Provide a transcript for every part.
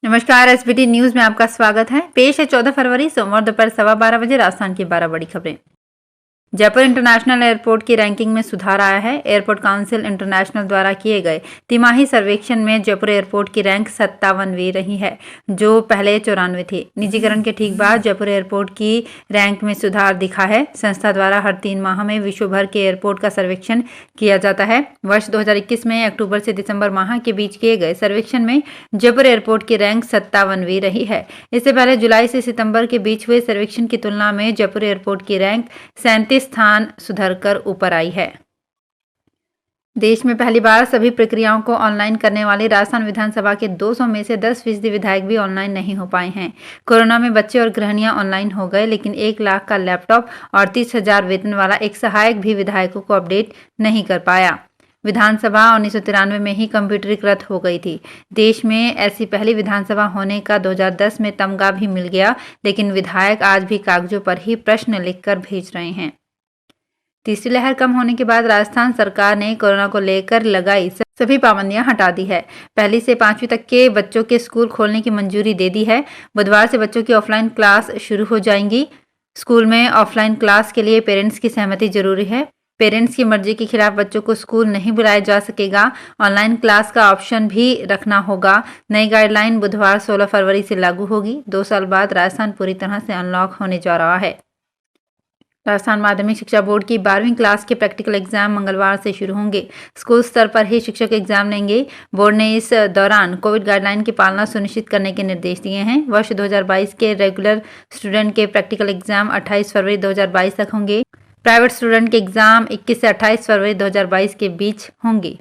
नमस्कार। SBT news में आपका स्वागत है। पेश है 14 फरवरी सोमवार दोपहर 12:15 बजे राजस्थान की 12 बड़ी खबरें। जयपुर इंटरनेशनल एयरपोर्ट की रैंकिंग में सुधार आया है। एयरपोर्ट काउंसिल इंटरनेशनल द्वारा किए गए तिमाही सर्वेक्षण में जयपुर एयरपोर्ट की रैंक 57वीं रही है, जो पहले 94 थी। निजीकरण के ठीक बाद जयपुर एयरपोर्ट की रैंक में सुधार दिखा है। संस्था द्वारा हर 3 माह में विश्व भर के एयरपोर्ट का सर्वेक्षण किया जाता है। वर्ष 2021 में अक्टूबर से दिसंबर माह के बीच किए गए सर्वेक्षण में जयपुर एयरपोर्ट की रैंक 57वीं रही है। इससे पहले जुलाई से सितंबर के बीच हुए सर्वेक्षण की तुलना में जयपुर एयरपोर्ट की रैंक 37 स्थान सुधरकर ऊपर आई है। देश में पहली बार सभी प्रक्रियाओं को ऑनलाइन करने वाली राजस्थान विधानसभा के 200 में से 10% विधायक भी ऑनलाइन नहीं हो पाए हैं। कोरोना में बच्चे और गृहिणियां ऑनलाइन हो गए, लेकिन 1 लाख का लैपटॉप और 30,000 वेतन वाला एक सहायक भी विधायकों को अपडेट नहीं कर पाया। विधानसभा 1993 में ही कंप्यूटरीकृत हो गई थी। देश में ऐसी पहली विधानसभा होने का 2010 में तमगा भी मिल गया, लेकिन विधायक आज भी कागजों पर ही प्रश्न लिखकर भेज रहे हैं। तीसरी लहर कम होने के बाद राजस्थान सरकार ने कोरोना को लेकर लगाई सभी पाबंदियां हटा दी है। पहली से 5वीं तक के बच्चों के स्कूल खोलने की मंजूरी दे दी है। बुधवार से बच्चों की ऑफलाइन क्लास शुरू हो जाएंगी। स्कूल में ऑफलाइन क्लास के लिए पेरेंट्स की सहमति जरूरी है। पेरेंट्स की मर्जी के खिलाफ बच्चों को स्कूल नहीं बुलाया जा सकेगा। ऑनलाइन क्लास का ऑप्शन भी रखना होगा। नई गाइडलाइन बुधवार 16 फरवरी से लागू होगी। 2 साल बाद राजस्थान पूरी तरह से अनलॉक होने जा रहा है। राजस्थान माध्यमिक शिक्षा बोर्ड की 12वीं क्लास के प्रैक्टिकल एग्जाम मंगलवार से शुरू होंगे। स्कूल स्तर पर ही शिक्षक एग्जाम लेंगे। बोर्ड ने इस दौरान कोविड गाइडलाइन की पालना सुनिश्चित करने के निर्देश दिए हैं। वर्ष 2022 के रेगुलर स्टूडेंट के प्रैक्टिकल एग्जाम 28 फरवरी 2022 तक होंगे। प्राइवेट स्टूडेंट के एग्जाम 21 से 28 फरवरी 2022 के बीच होंगे।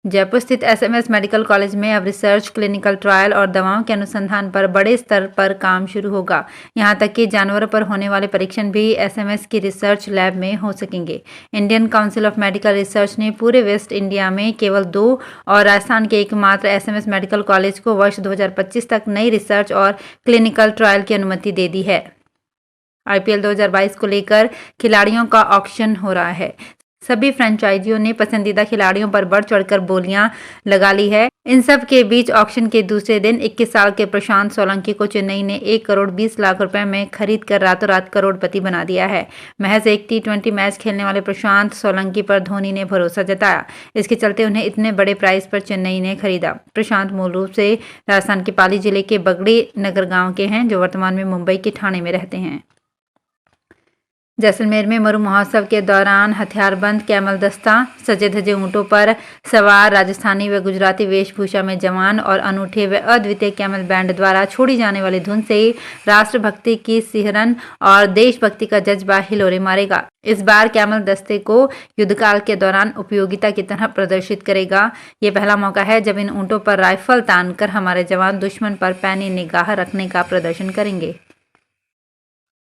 जयपुर स्थित एसएमएस मेडिकल कॉलेज में अब रिसर्च, क्लिनिकल ट्रायल और दवाओं के अनुसंधान पर बड़े स्तर पर काम शुरू होगा। यहां तक कि जानवरों पर होने वाले परीक्षण भी एसएमएस की रिसर्च लैब में हो सकेंगे। Indian council of medical research ने पूरे वेस्ट इंडिया में केवल 2 और राजस्थान के एकमात्र एसएमएस मेडिकल कॉलेज को वर्ष 2025 तक नई रिसर्च और क्लिनिकल ट्रायल की अनुमति दे दी है। आईपीएल 2022 को लेकर खिलाड़ियों का ऑक्शन हो रहा है। सभी फ्रेंचाइजियों ने पसंदीदा खिलाड़ियों पर बढ़ चढ़कर बोलियां लगा ली है। इन सब के बीच ऑक्शन के दूसरे दिन 21 साल के प्रशांत सोलंकी को चेन्नई ने 1 करोड़ 20 लाख रुपए में खरीद कर रातों रात करोड़पति बना दिया है। महज एक T20 मैच खेलने वाले प्रशांत सोलंकी पर धोनी ने भरोसा जताया। इसके चलते उन्हें इतने बड़े प्राइस पर चेन्नई ने खरीदा। प्रशांत मूल रूप से राजस्थान के पाली जिले के बगड़ी नगर गाँव के हैं, जो वर्तमान में मुंबई के ठाणे में रहते हैं। जैसलमेर में मरु महोत्सव के दौरान हथियारबंद कैमल दस्ता, सजे धजे ऊंटों पर सवार राजस्थानी व गुजराती वेशभूषा में जवान और अनूठे व अद्वितीय कैमल बैंड द्वारा छोड़ी जाने वाली धुन से राष्ट्रभक्ति की सिहरन और देशभक्ति का जज्बा हिलोरे मारेगा। इस बार कैमल दस्ते को युद्धकाल के दौरान उपयोगिता की तरह प्रदर्शित करेगा। ये पहला मौका है जब इन ऊंटों पर राइफल तानकर हमारे जवान दुश्मन पर पैनी निगाह रखने का प्रदर्शन करेंगे।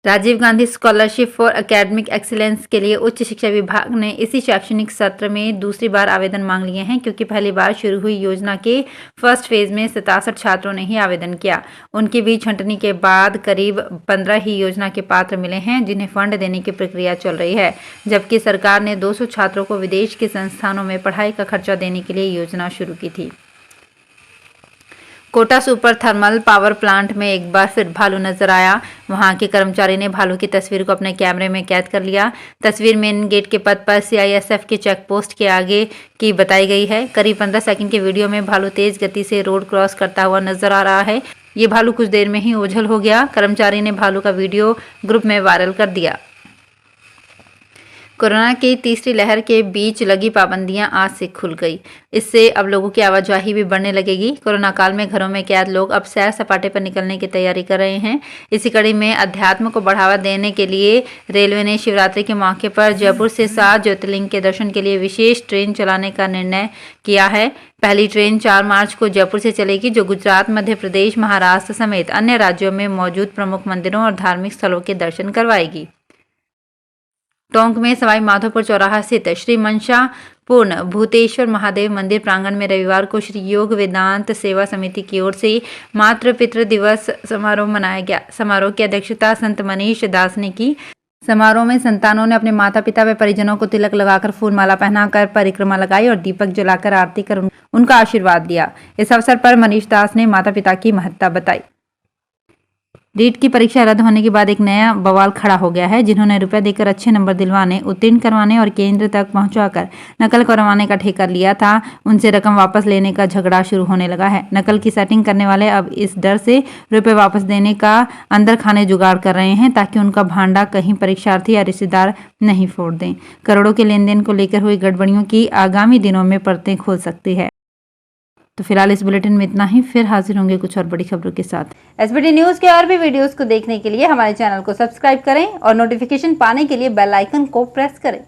Rajiv Gandhi scholarship for academic excellence के लिए उच्च शिक्षा विभाग ने इसी शैक्षणिक सत्र में दूसरी बार आवेदन मांग लिए हैं, क्योंकि पहली बार शुरू हुई योजना के फर्स्ट फेज में 67 छात्रों ने ही आवेदन किया। उनके बीच छंटनी के बाद करीब 15 ही योजना के पात्र मिले हैं, जिन्हें फंड देने की प्रक्रिया चल रही है, जबकि सरकार ने 200 छात्रों को विदेश के संस्थानों में पढ़ाई का खर्चा देने के लिए योजना शुरू की थी। Kota super thermal power plant में एक बार फिर भालू नजर आया। वहां के कर्मचारी ने भालू की तस्वीर को अपने कैमरे में कैद कर लिया। तस्वीर मेन गेट के पथ पर सीआईएसएफ के चेक पोस्ट के आगे की बताई गई है। करीब 15 सेकंड के वीडियो में भालू तेज गति से रोड क्रॉस करता हुआ नजर आ रहा है। ये भालू कुछ देर में ही ओझल हो गया। कर्मचारी ने भालू का वीडियो ग्रुप में वायरल कर दिया। कोरोना की तीसरी लहर के बीच लगी पाबंदियां आज से खुल गई। इससे अब लोगों की आवाजाही भी बढ़ने लगेगी। कोरोना काल में घरों में कैद लोग अब सैर सपाटे पर निकलने की तैयारी कर रहे हैं। इसी कड़ी में अध्यात्म को बढ़ावा देने के लिए रेलवे ने शिवरात्रि के मौके पर जयपुर से 7 ज्योतिर्लिंग के दर्शन के लिए विशेष ट्रेन चलाने का निर्णय किया है। पहली ट्रेन 4 मार्च को जयपुर से चलेगी, जो गुजरात, मध्य प्रदेश, महाराष्ट्र समेत अन्य राज्यों में मौजूद प्रमुख मंदिरों और धार्मिक स्थलों के दर्शन करवाएगी। टोंक में सवाई माधोपुर चौराहा स्थित श्री मनसा पूर्ण भूतेश्वर महादेव मंदिर प्रांगण में रविवार को श्री योग वेदांत सेवा समिति की ओर से मातृ पितृ दिवस समारोह मनाया गया। समारोह की अध्यक्षता संत मनीष दास ने की। समारोह में संतानों ने अपने माता पिता व परिजनों को तिलक लगाकर फूल माला पहनाकर परिक्रमा लगाई और दीपक जलाकर आरती कर उनका आशीर्वाद लिया। इस अवसर पर मनीष दास ने माता पिता की महत्ता बताई। रीट की परीक्षा रद्द होने के बाद एक नया बवाल खड़ा हो गया है। जिन्होंने रुपए देकर अच्छे नंबर दिलवाने, उत्तीर्ण करवाने और केंद्र तक पहुंचाकर नकल करवाने का ठेका लिया था, उनसे रकम वापस लेने का झगड़ा शुरू होने लगा है। नकल की सेटिंग करने वाले अब इस डर से रुपए वापस देने का अंदर खाने जुगाड़ कर रहे हैं ताकि उनका भांडा कहीं परीक्षार्थी या रिश्तेदार नहीं फोड़ दें। करोड़ों के लेन देन को लेकर हुई गड़बड़ियों की आगामी दिनों में परतें खोल सकती है। तो फिलहाल इस बुलेटिन में इतना ही। फिर हाजिर होंगे कुछ और बड़ी खबरों के साथ। एसबीटी न्यूज के और भी वीडियोस को देखने के लिए हमारे चैनल को सब्सक्राइब करें और नोटिफिकेशन पाने के लिए बेल आइकन को प्रेस करें।